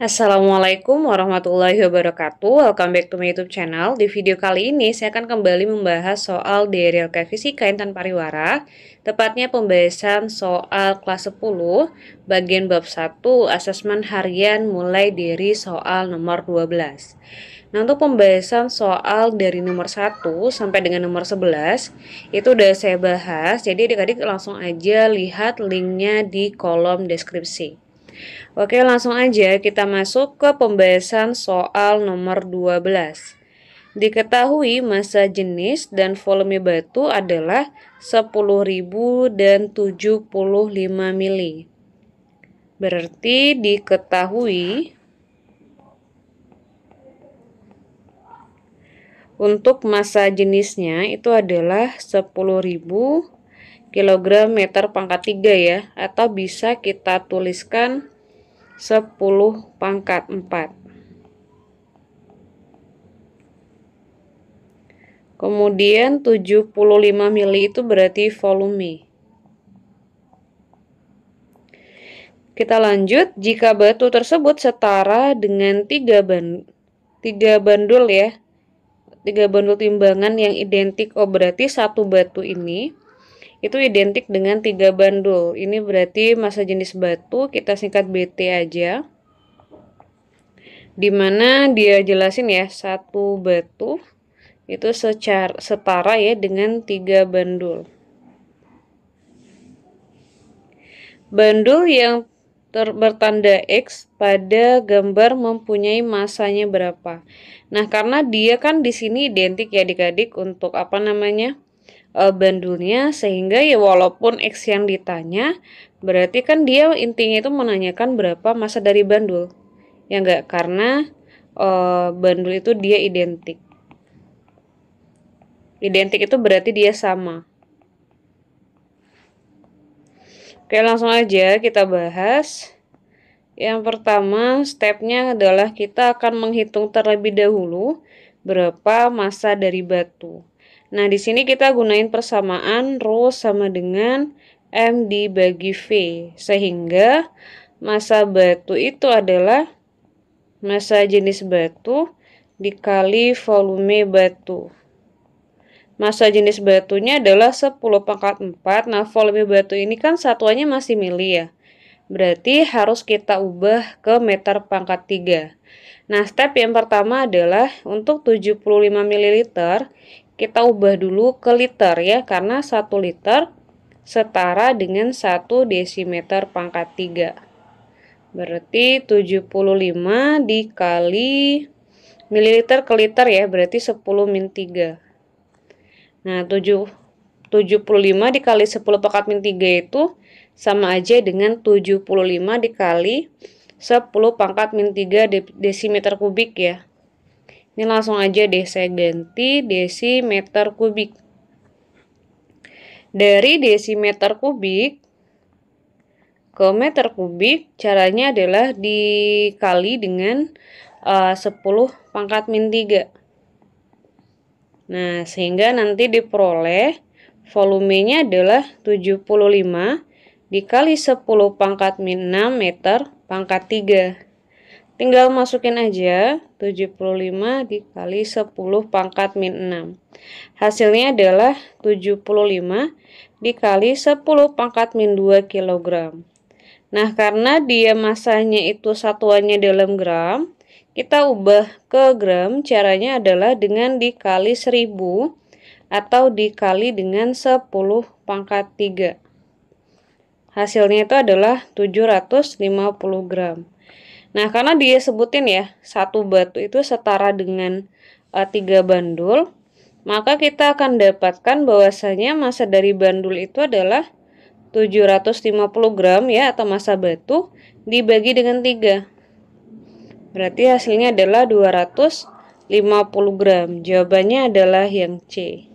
Assalamualaikum warahmatullahi wabarakatuh. Welcome back to my YouTube channel. Di video kali ini saya akan kembali membahas soal dari LK Fisika Intan Pariwara, tepatnya pembahasan soal kelas 10 bagian bab 1 asesmen harian mulai dari soal nomor 12. Nah, untuk pembahasan soal dari nomor 1 sampai dengan nomor 11 itu udah saya bahas. Jadi adik-adik langsung aja lihat linknya di kolom deskripsi. Oke, langsung aja kita masuk ke pembahasan soal nomor 12. Diketahui massa jenis dan volume batu adalah 10.000 dan 75 mili. Berarti diketahui untuk massa jenisnya itu adalah 10.000 kg meter pangkat 3 ya, atau bisa kita tuliskan 10 pangkat 4. Kemudian 75 mili itu berarti volume. Kita lanjut, jika batu tersebut setara dengan 3 bandul ya. 3 bandul timbangan yang identik, berarti satu batu ini itu identik dengan 3 bandul. Ini berarti massa jenis batu, kita singkat BT aja. Dimana dia jelasin ya, satu batu itu setara ya dengan 3 bandul. Bandul yang bertanda X pada gambar mempunyai massanya berapa? Nah, karena dia kan di sini identik ya adik-adik untuk bandulnya, sehingga ya walaupun X yang ditanya, berarti kan dia intinya itu menanyakan berapa massa dari bandul. Ya enggak, karena bandul itu dia identik. Identik itu berarti dia sama. Oke, langsung aja kita bahas. Yang pertama, stepnya adalah kita akan menghitung terlebih dahulu berapa massa dari batu. Nah, di sini kita gunain persamaan rho sama dengan M dibagi V, sehingga massa batu itu adalah massa jenis batu dikali volume batu. Massa jenis batunya adalah 10 pangkat 4. Nah, volume batu ini kan satuannya masih mili ya. Berarti harus kita ubah ke meter pangkat 3. Nah, step yang pertama adalah untuk 75 ml, kita ubah dulu ke liter ya, karena 1 liter setara dengan 1 desimeter pangkat 3. Berarti 75 dikali mililiter ke liter ya, berarti 10 min 3. Nah, 75 dikali 10 pangkat min 3 itu sama aja dengan 75 dikali 10 pangkat min 3 desimeter kubik ya. Ini langsung aja deh saya ganti desimeter kubik. Dari desimeter kubik ke meter kubik, caranya adalah dikali dengan 10 pangkat min 3. Nah, sehingga nanti diperoleh volumenya adalah 75 dikali 10 pangkat min 6 meter pangkat 3. Tinggal masukin aja 75 dikali 10 pangkat min 6. Hasilnya adalah 75 dikali 10 pangkat min 2 kg. Nah, karena dia massanya itu satuannya dalam gram, kita ubah ke gram. Caranya adalah dengan dikali 1000 atau dikali dengan 10 pangkat 3. Hasilnya itu adalah 750 gram. Nah, karena dia sebutin ya, satu batu itu setara dengan 3 bandul, maka kita akan dapatkan bahwasanya massa dari bandul itu adalah 750 gram ya, atau massa batu dibagi dengan 3. Berarti hasilnya adalah 250 gram. Jawabannya adalah yang C.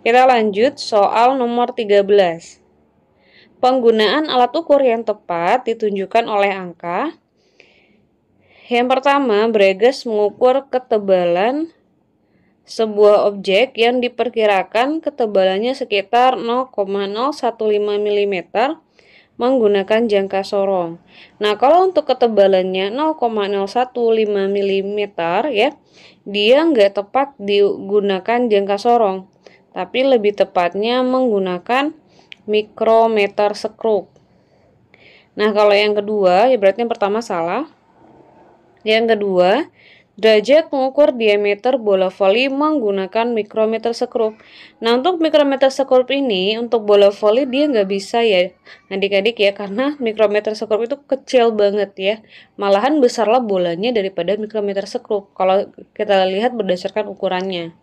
Kita lanjut soal nomor 13. Penggunaan alat ukur yang tepat ditunjukkan oleh angka. Yang pertama, Bregas mengukur ketebalan sebuah objek yang diperkirakan ketebalannya sekitar 0,015 mm menggunakan jangka sorong. Nah, kalau untuk ketebalannya 0,015 mm ya, dia nggak tepat digunakan jangka sorong, tapi lebih tepatnya menggunakan mikrometer sekrup. Nah, kalau yang kedua, ya berarti yang pertama salah. Yang kedua, derajat mengukur diameter bola voli menggunakan mikrometer sekrup. Nah, untuk mikrometer sekrup ini, untuk bola voli dia nggak bisa ya, adik-adik ya, karena mikrometer sekrup itu kecil banget ya. Malahan besarlah bolanya daripada mikrometer sekrup, kalau kita lihat berdasarkan ukurannya.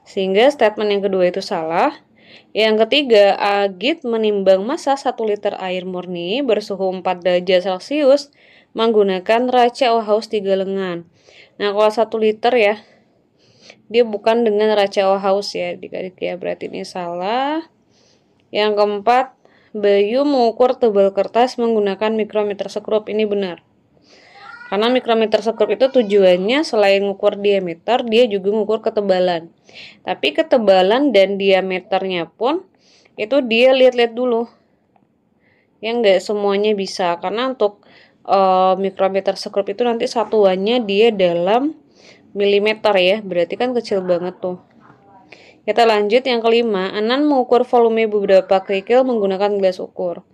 Sehingga statement yang kedua itu salah. Yang ketiga, Agit menimbang massa 1 liter air murni bersuhu 4 derajat Celcius menggunakan raca Ohaus 3 lengan. Nah, kalau 1 liter ya, dia bukan dengan raca Ohaus ya, adik-adik ya, berarti ini salah. Yang keempat, Bayu mengukur tebal kertas menggunakan mikrometer sekrup, ini benar. Karena mikrometer sekrup itu tujuannya selain mengukur diameter, dia juga mengukur ketebalan. Tapi ketebalan dan diameternya pun itu dia lihat-lihat dulu. Yang nggak semuanya bisa, karena untuk mikrometer sekrup itu nanti satuannya dia dalam milimeter ya, berarti kan kecil banget tuh. Kita lanjut yang kelima, Anan mengukur volume beberapa kerikil menggunakan gelas ukur.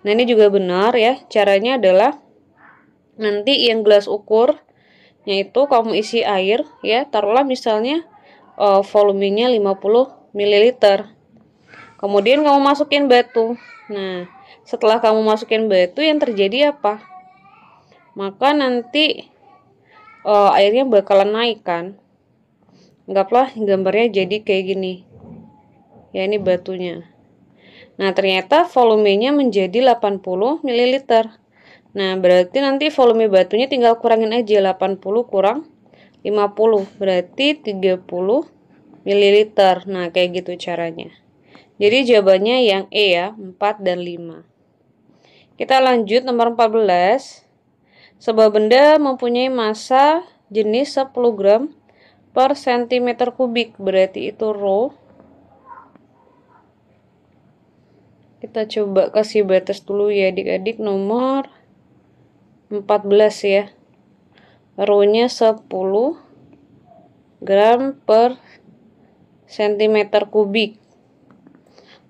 Nah, ini juga benar ya, caranya adalah nanti yang gelas ukurnya itu kamu isi air ya, taruhlah misalnya volumenya 50 ml. Kemudian kamu masukin batu. Nah, setelah kamu masukin batu, yang terjadi apa? Maka nanti airnya bakalan naik kan. Anggaplah gambarnya jadi kayak gini. Ya, ini batunya. Nah, ternyata volumenya menjadi 80 ml. Nah, berarti nanti volume batunya tinggal kurangin aja, 80 kurang 50, berarti 30 ml. Nah, kayak gitu caranya. Jadi jawabannya yang E ya, 4 dan 5. Kita lanjut nomor 14. Sebuah benda mempunyai massa jenis 10 gram per cm kubik, berarti itu rho. Kita coba kasih batas dulu ya adik-adik, nomor 14 ya. Rho-nya 10 gram per cm kubik.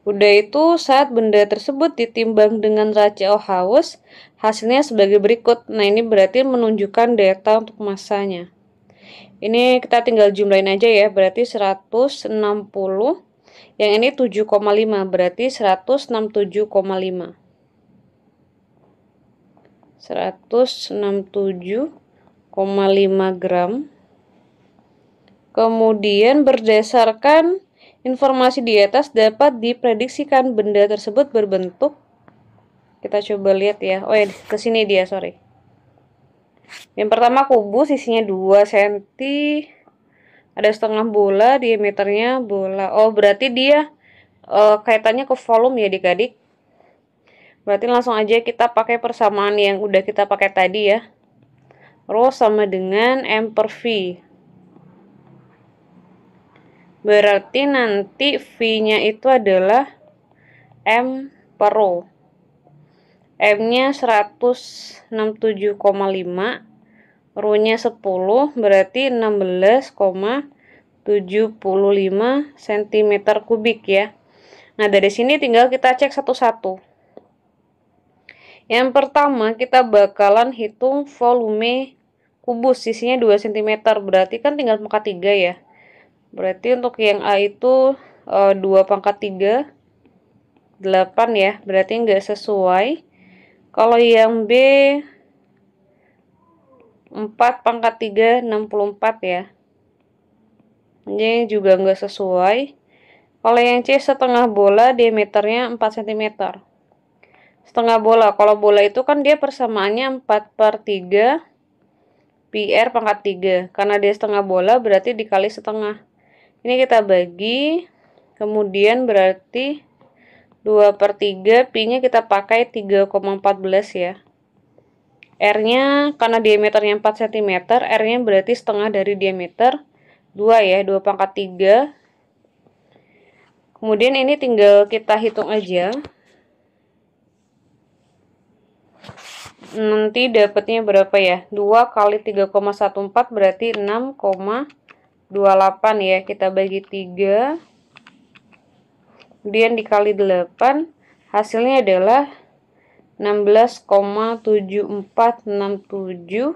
Udah itu, saat benda tersebut ditimbang dengan raca Ohaus, hasilnya sebagai berikut. Nah, ini berarti menunjukkan data untuk massanya. Ini kita tinggal jumlahin aja ya, berarti 160. Yang ini 7,5, berarti 167,5. 167,5 gram. Kemudian berdasarkan informasi di atas dapat diprediksikan benda tersebut berbentuk, kita coba lihat ya. Oh ya, ke sini dia, sorry. Yang pertama kubus, isinya 2 cm. Ada setengah bola, diameternya bola. Oh, berarti dia kaitannya ke volume ya adik-adik. Berarti langsung aja kita pakai persamaan yang udah kita pakai tadi ya. Rho sama dengan M per V. Berarti nanti V-nya itu adalah M per Rho. M-nya 167,5, Rho-nya 10, berarti 16,75 cm kubik ya. Nah, dari sini tinggal kita cek satu-satu. Yang pertama, kita bakalan hitung volume kubus, isinya 2 cm, berarti kan tinggal pangkat 3 ya. Berarti untuk yang A itu 2 pangkat 3, 8 ya, berarti nggak sesuai. Kalau yang B 4 pangkat 3, 64 ya. Ini juga nggak sesuai. Kalau yang C setengah bola, diameternya 4 cm. Setengah bola, kalau bola itu kan dia persamaannya 4/3 PR pangkat 3. Karena dia setengah bola, berarti dikali setengah. Ini kita bagi, kemudian berarti 2/3, Pi-nya kita pakai 3,14 ya. R-nya karena diameternya 4 cm, R-nya berarti setengah dari diameter 2 ya, 2 pangkat 3. Kemudian ini tinggal kita hitung aja. nanti dapatnya berapa ya? 2 kali 3,14 berarti 6,28 ya. Kita bagi 3. Kemudian dikali 8, hasilnya adalah 16,7467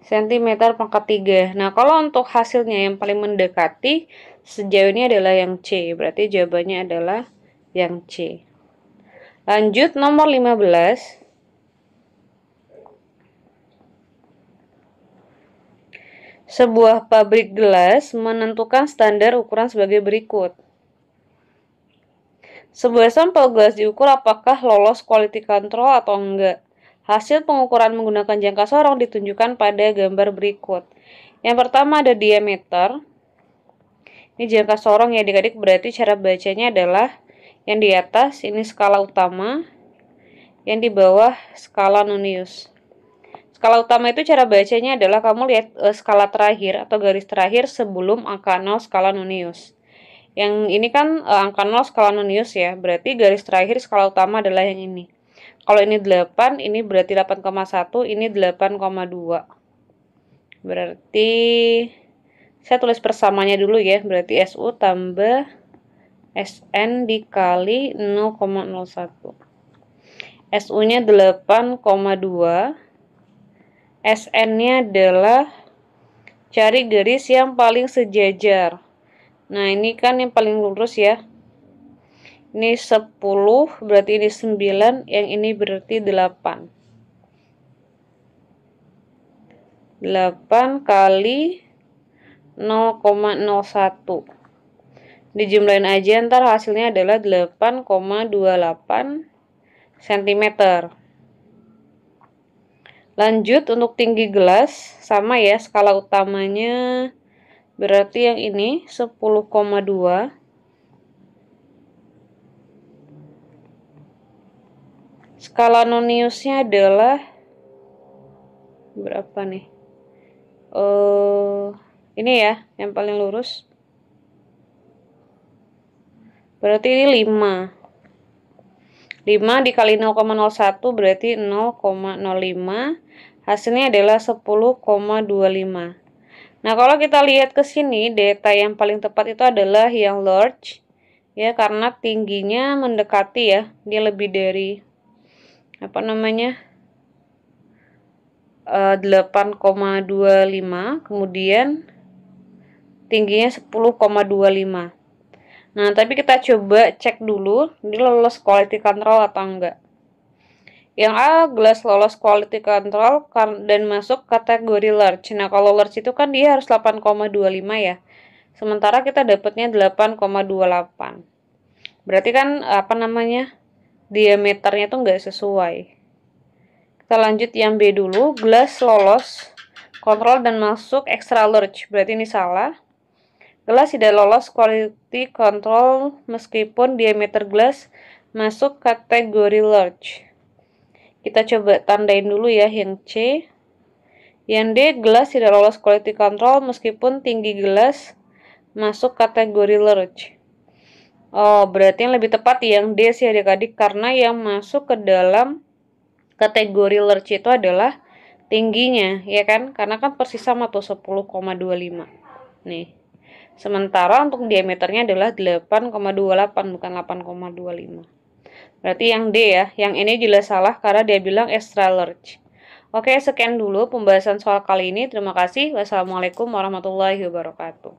cm pangkat 3. Nah, kalau untuk hasilnya yang paling mendekati sejauh ini adalah yang C. Berarti jawabannya adalah yang C. Lanjut nomor 15. Sebuah pabrik gelas menentukan standar ukuran sebagai berikut. Sebuah sampel gelas diukur apakah lolos quality control atau enggak. Hasil pengukuran menggunakan jangka sorong ditunjukkan pada gambar berikut. Yang pertama ada diameter. Ini jangka sorong ya adik-adik, berarti cara bacanya adalah yang di atas ini skala utama, yang di bawah skala nonius. Skala utama itu cara bacanya adalah kamu lihat skala terakhir atau garis terakhir sebelum angka 0 skala nonius. Yang ini kan angka 0 skala nonius ya, berarti garis terakhir skala utama adalah yang ini. Kalau ini 8, ini berarti 8,1, ini 8,2. Berarti saya tulis persamanya dulu ya, berarti SU tambah SN dikali 0,01. SU-nya 8,2. SN-nya adalah cari garis yang paling sejajar. Nah, ini kan yang paling lurus ya. Ini 10, berarti ini 9, yang ini berarti 8. 8 kali 0,01. Dijumlahin aja, ntar hasilnya adalah 8,28 cm. Lanjut untuk tinggi gelas, sama ya, skala utamanya berarti yang ini 10,2. Skala noniusnya adalah berapa nih? Ini ya, yang paling lurus. Berarti ini 5. 5 dikali 0,01 berarti 0,05. Hasilnya adalah 10,25. Nah, kalau kita lihat ke sini, data yang paling tepat itu adalah yang large. Ya, karena tingginya mendekati ya. Dia lebih dari 8,25, kemudian tingginya 10,25. Nah, tapi kita coba cek dulu, ini lolos quality control atau enggak. Yang A, gelas lolos quality control dan masuk kategori large. Nah, kalau large itu kan dia harus 8,25 ya. Sementara kita dapatnya 8,28. Berarti kan diameternya tuh enggak sesuai. Kita lanjut yang B dulu, gelas lolos kontrol dan masuk extra large. Berarti ini salah. Gelas tidak lolos quality control meskipun diameter gelas masuk kategori large. Kita coba tandain dulu ya yang C. Yang D, gelas tidak lolos quality control meskipun tinggi gelas masuk kategori large. Oh, berarti yang lebih tepat yang D sih adik-adik, karena yang masuk ke dalam kategori large itu adalah tingginya, ya kan? Karena kan persis sama tuh 10,25. Nih. Sementara untuk diameternya adalah 8,28 bukan 8,25. Berarti yang D ya, yang ini jelas salah karena dia bilang extra large. Oke, sekian dulu pembahasan soal kali ini. Terima kasih. Wassalamualaikum warahmatullahi wabarakatuh.